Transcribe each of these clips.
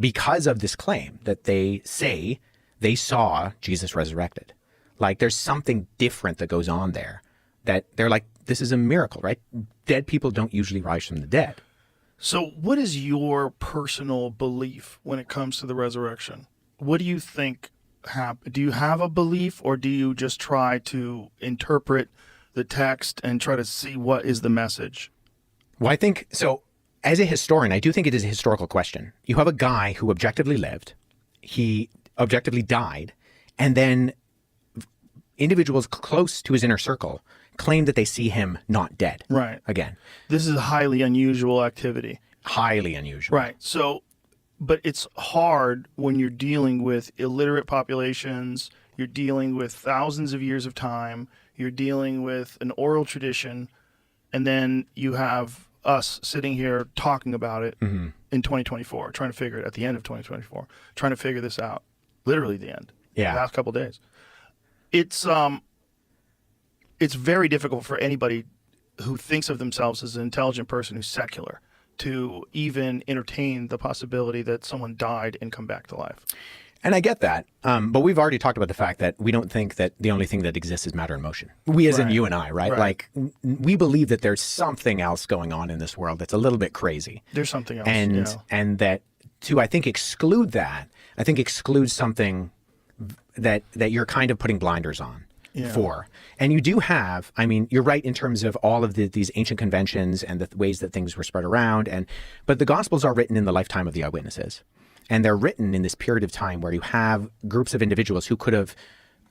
because of this claim that they say they saw Jesus resurrected. Like there's something different that goes on there, that they're like, this is a miracle, right? Dead people don't usually rise from the dead. So what is your personal belief when it comes to the resurrection? What do you think happened? Do you have a belief, or do you just try to interpret the text and try to see what is the message? Well, I think, so as a historian, I do think it is a historical question. You have a guy who objectively lived, he objectively died, and then individuals close to his inner circle claim that they see him not dead. Right. Again. This is a highly unusual activity. Highly unusual. Right. So, but it's hard when you're dealing with illiterate populations, you're dealing with thousands of years of time, you're dealing with an oral tradition, and then you have us sitting here talking about it in 2024, trying to figure it at the end of 2024, trying to figure this out. Literally the end. Yeah. The last couple of days. It's very difficult for anybody who thinks of themselves as an intelligent person who's secular to even entertain the possibility that someone died and come back to life. And I get that. But we've already talked about the fact that we don't think that the only thing that exists is matter and motion. We as in you and I, right? Like we believe that there's something else going on in this world that's a little bit crazy. There's something else. And that to, I think, exclude that, I think excludes something that you're kind of putting blinders on. For. And you do have, I mean, you're right in terms of all of these ancient conventions and the ways that things were spread around. But the Gospels are written in the lifetime of the eyewitnesses. And they're written in this period of time where you have groups of individuals who could have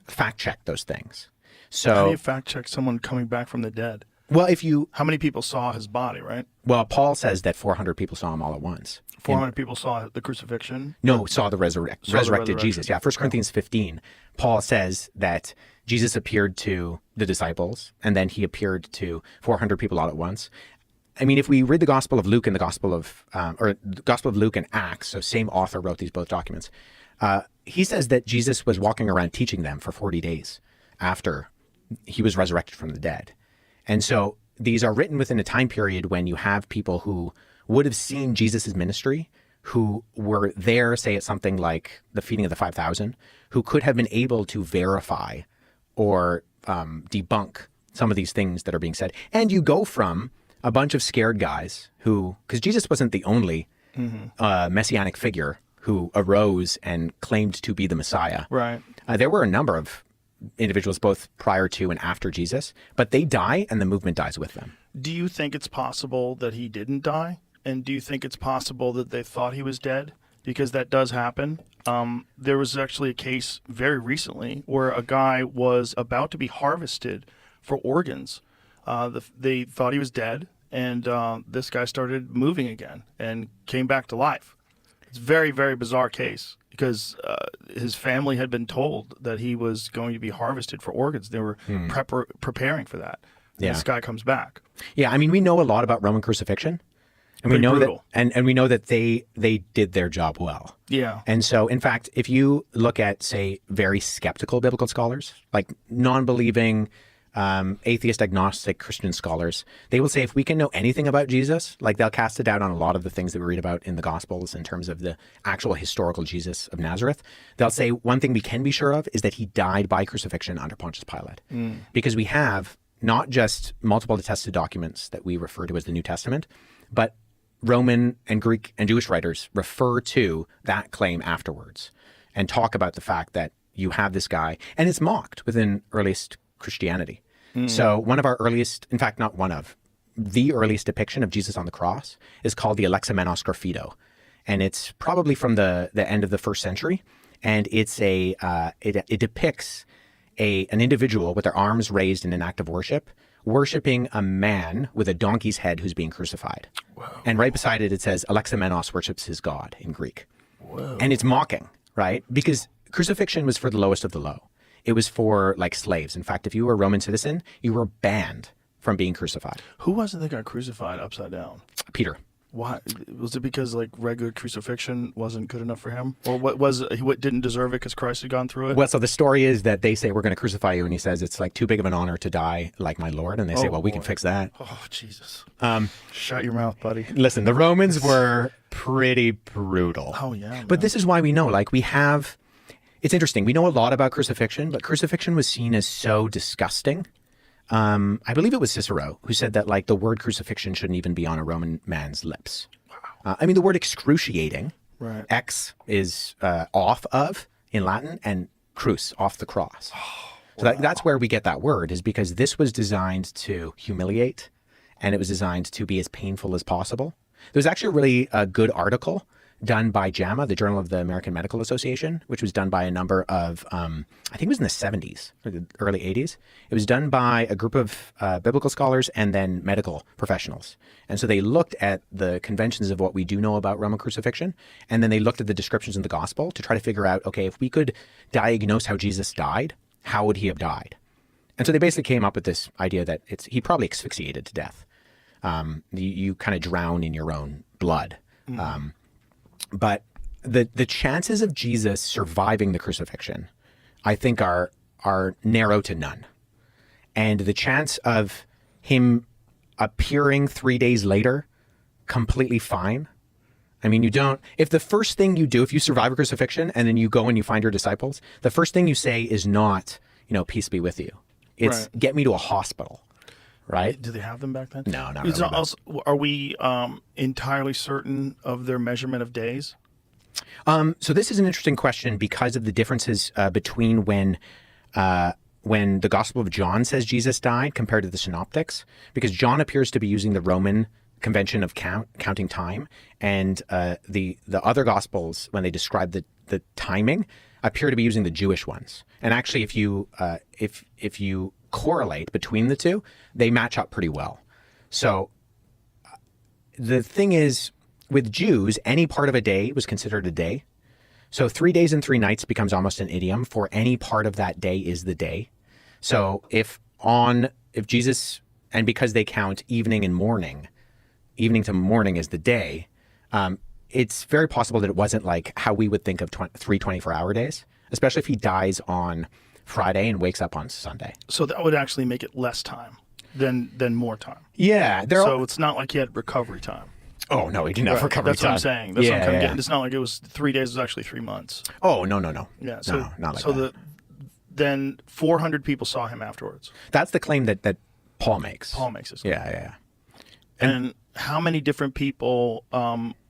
fact-checked those things. So how do you fact-check someone coming back from the dead? Well, how many people saw his body, right? Well, Paul says that 400 people saw him all at once. 400 people saw the crucifixion? No, saw the resurrected Jesus. Yeah, 1 Corinthians 15, Paul says that Jesus appeared to the disciples, and then he appeared to 400 people all at once. I mean, if we read the Gospel of Luke and the Gospel of Luke and Acts, so same author wrote these both documents, he says that Jesus was walking around teaching them for 40 days after he was resurrected from the dead. And so these are written within a time period when you have people who would have seen Jesus's ministry, who were there, say at something like the feeding of the 5,000, who could have been able to verify or debunk some of these things that are being said. And you go from a bunch of scared guys who, because Jesus wasn't the only messianic figure who arose and claimed to be the Messiah. Right. There were a number of individuals both prior to and after Jesus, but they die and the movement dies with them. Do you think it's possible that he didn't die? And do you think it's possible that they thought he was dead? Because that does happen. There was actually a case very recently where a guy was about to be harvested for organs. They thought he was dead, and this guy started moving again and came back to life. It's a very, very bizarre case because his family had been told that he was going to be harvested for organs. They were preparing for that. Yeah. This guy comes back. Yeah, I mean, we know a lot about Roman crucifixion. And we know brutal. that, and we know that they did their job well. Yeah. And so, in fact, if you look at, say, very skeptical biblical scholars, like non-believing, atheist, agnostic Christian scholars, they will say if we can know anything about Jesus, like they'll cast it out on a lot of the things that we read about in the Gospels in terms of the actual historical Jesus of Nazareth. They'll say one thing we can be sure of is that he died by crucifixion under Pontius Pilate, because we have not just multiple attested documents that we refer to as the New Testament, but Roman and Greek and Jewish writers refer to that claim afterwards and talk about the fact that you have this guy, and it's mocked within earliest Christianity. So one of our earliest, in fact, not one of, the earliest depiction of Jesus on the cross is called the Alexamenos Graphido. And it's probably from the end of the 1st century. And it's it depicts an individual with their arms raised in an act of worshiping a man with a donkey's head who's being crucified. Whoa. And right beside it, it says Alexamenos worships his God in Greek. Whoa. And it's mocking, right? Because crucifixion was for the lowest of the low. It was for like slaves. In fact, if you were a Roman citizen, you were banned from being crucified. Who was it that got crucified upside down? Peter. Why was it? Because like regular crucifixion wasn't good enough for him, or what was he? What didn't deserve it because Christ had gone through it? Well, so the story is that they say we're going to crucify you, and he says it's like too big of an honor to die like my Lord, and they say, well, we can fix that. Oh Jesus! Shut your mouth, buddy. Listen, the Romans were pretty brutal. Oh yeah. But man. this is why we know, like we have. It's interesting. We know a lot about crucifixion, but crucifixion was seen as so disgusting. I believe it was Cicero who said that like the word crucifixion shouldn't even be on a Roman man's lips. Wow. I mean, the word excruciating, Right. X is off of in Latin, and crus, off the cross. So that's where we get that word, is because this was designed to humiliate, and it was designed to be as painful as possible. There was actually a really good article done by JAMA, the Journal of the American Medical Association, which was done by a number of, I think it was in the 70s or the early 80s. It was done by a group of biblical scholars and then medical professionals. And so they looked at the conventions of what we do know about Roman crucifixion, and then they looked at the descriptions in the gospel to try to figure out, okay, if we could diagnose how Jesus died, how would he have died? And so they basically came up with this idea that he probably asphyxiated to death. You kind of drown in your own blood. But the chances of Jesus surviving the crucifixion, I think, are narrow to none. And the chance of him appearing 3 days later completely fine. I mean, if the first thing you do, if you survive a crucifixion and then you go and you find your disciples, the first thing you say is not, peace be with you. It's get me to a hospital. Right? Did they have them back then? No, not really. Also, are we entirely certain of their measurement of days? So this is an interesting question because of the differences between when the Gospel of John says Jesus died compared to the Synoptics, because John appears to be using the Roman convention of counting time, and the other Gospels, when they describe the timing, appear to be using the Jewish ones. And actually, if you correlate between the two, they match up pretty well. So the thing is, with Jews, any part of a day was considered a day. So 3 days and 3 nights becomes almost an idiom for any part of that day is the day. So if Jesus, and because they count evening and morning, evening to morning is the day, it's very possible that it wasn't like how we would think of 3 24-hour days, especially if he dies on Friday and wakes up on Sunday. So that would actually make it less time than more time. Yeah. So it's not like he had recovery time. Oh, no, he didn't have recovery That's time. what I'm saying. That's what I'm kind of getting. It's not like it was 3 days, it was actually 3 months. Oh, no. Yeah. So, no, not like that. Then 400 people saw him afterwards. That's the claim that Paul makes. Paul makes this. Yeah. And how many different people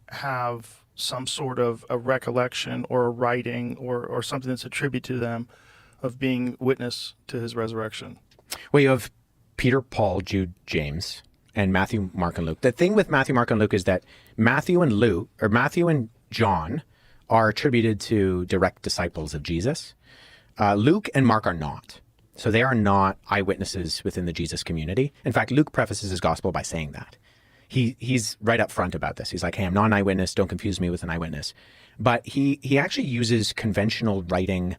have some sort of a recollection or a writing or something that's attributed to them of being witness to his resurrection? Well, you have Peter, Paul, Jude, James, and Matthew, Mark, and Luke. The thing with Matthew, Mark, and Luke is that Matthew and John are attributed to direct disciples of Jesus. Luke and Mark are not. So they are not eyewitnesses within the Jesus community. In fact, Luke prefaces his gospel by saying that. He's right up front about this. He's like, hey, I'm not an eyewitness. Don't confuse me with an eyewitness. But he actually uses conventional writing.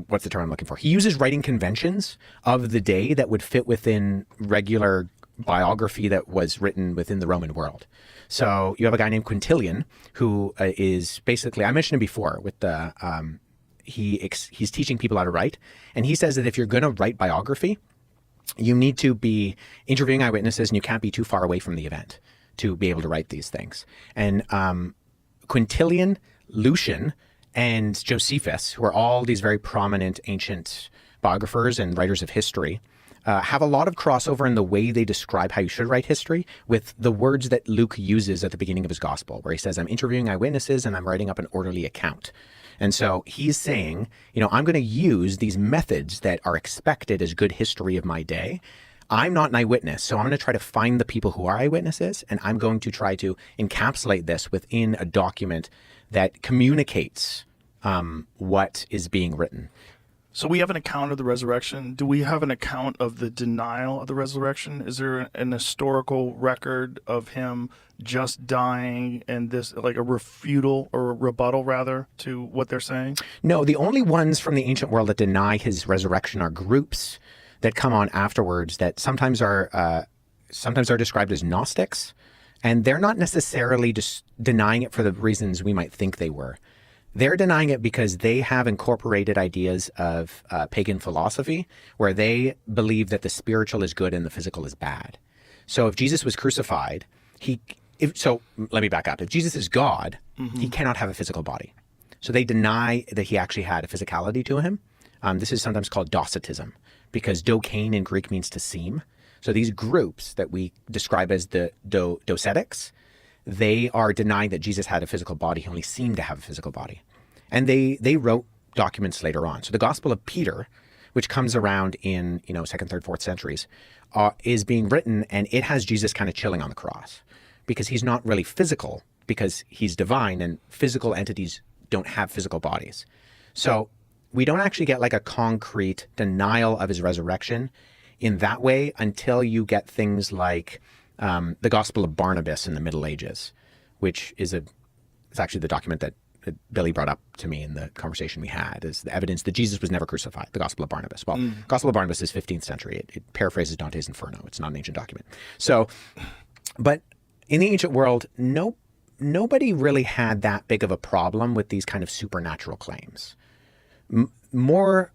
What's the term I'm looking for? He uses writing conventions of the day that would fit within regular biography that was written within the Roman world. So you have a guy named Quintilian who is basically, I mentioned him before with the, he's teaching people how to write. And he says that if you're going to write biography, you need to be interviewing eyewitnesses and you can't be too far away from the event to be able to write these things. And Quintilian, Lucian, and Josephus, who are all these very prominent ancient biographers and writers of history, have a lot of crossover in the way they describe how you should write history with the words that Luke uses at the beginning of his gospel, where he says, I'm interviewing eyewitnesses and I'm writing up an orderly account. And so he's saying, I'm going to use these methods that are expected as good history of my day. I'm not an eyewitness, so I'm going to try to find the people who are eyewitnesses, and I'm going to try to encapsulate this within a document that communicates what is being written. So we have an account of the resurrection. Do we have an account of the denial of the resurrection? Is there an historical record of him just dying and this, like a refutal or a rebuttal rather to what they're saying? No, the only ones from the ancient world that deny his resurrection are groups that come on afterwards that sometimes are described as Gnostics, and they're not necessarily just denying it for the reasons we might think they were. They're denying it because they have incorporated ideas of pagan philosophy where they believe that the spiritual is good and the physical is bad. So if Jesus was crucified, let me back up. If Jesus is God, he cannot have a physical body. So they deny that he actually had a physicality to him. This is sometimes called Docetism, because dokein in Greek means to seem. So these groups that we describe as the docetics, they are denying that Jesus had a physical body. He only seemed to have a physical body. And they wrote documents later on. So the Gospel of Peter, which comes around in 2nd, 3rd, 4th centuries, is being written, and it has Jesus kind of chilling on the cross because he's not really physical because he's divine, and physical entities don't have physical bodies. So we don't actually get like a concrete denial of his resurrection in that way until you get things like the Gospel of Barnabas in the Middle Ages, which is it's actually the document that Billy brought up to me in the conversation we had, is the evidence that Jesus was never crucified, the Gospel of Barnabas. Well, Gospel of Barnabas is 15th century. It paraphrases Dante's Inferno. It's not an ancient document. So, but in the ancient world, nobody really had that big of a problem with these kind of supernatural claims. The more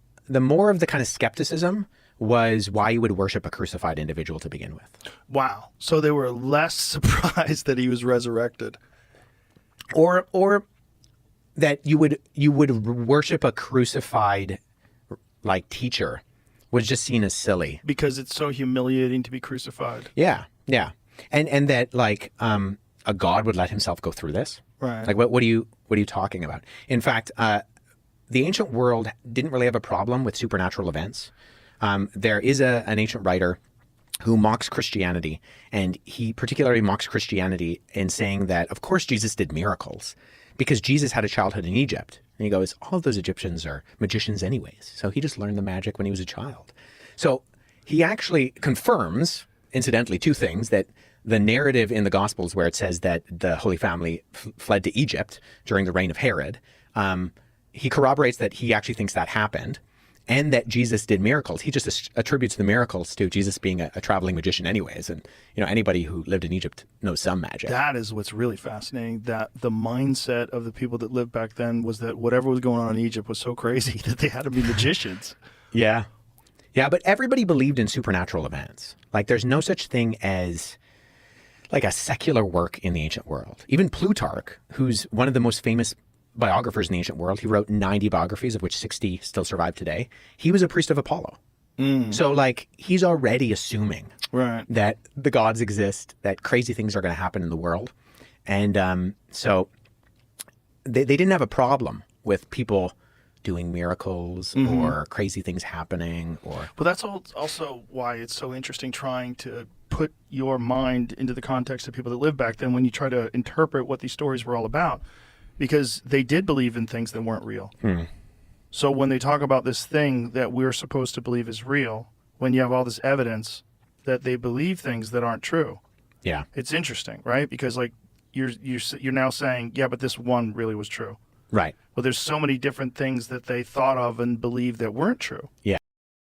of the kind of skepticism was why you would worship a crucified individual to begin with. Wow. So they were less surprised that he was resurrected. Or that you would worship a crucified like teacher was just seen as silly. Because it's so humiliating to be crucified. Yeah. Yeah. And that like a God would let himself go through this. Right. Like what are you talking about? In fact, the ancient world didn't really have a problem with supernatural events. There is an ancient writer who mocks Christianity, and he particularly mocks Christianity in saying that, of course, Jesus did miracles because Jesus had a childhood in Egypt. And he goes, all of those Egyptians are magicians anyways. So he just learned the magic when he was a child. So he actually confirms, incidentally, two things: that the narrative in the Gospels where it says that the Holy Family fled to Egypt during the reign of Herod, he corroborates that he actually thinks that happened, and that Jesus did miracles. He just attributes the miracles to Jesus being a traveling magician anyways. And, anybody who lived in Egypt knows some magic. That is what's really fascinating, that the mindset of the people that lived back then was that whatever was going on in Egypt was so crazy that they had to be magicians. Yeah. Yeah, but everybody believed in supernatural events. Like there's no such thing as like a secular work in the ancient world. Even Plutarch, who's one of the most famous biographers in the ancient world, he wrote 90 biographies, of which 60 still survive today. He was a priest of Apollo. So like he's already assuming that the gods exist, that crazy things are going to happen in the world. And so they didn't have a problem with people doing miracles or crazy things happening. But that's also why it's so interesting trying to put your mind into the context of people that lived back then when you try to interpret what these stories were all about. Because they did believe in things that weren't real. So when they talk about this thing that we're supposed to believe is real, when you have all this evidence that they believe things that aren't true, it's interesting, right? Because like you're now saying, yeah, but this one really was true, right? Well, there's so many different things that they thought of and believed that weren't true. Yeah.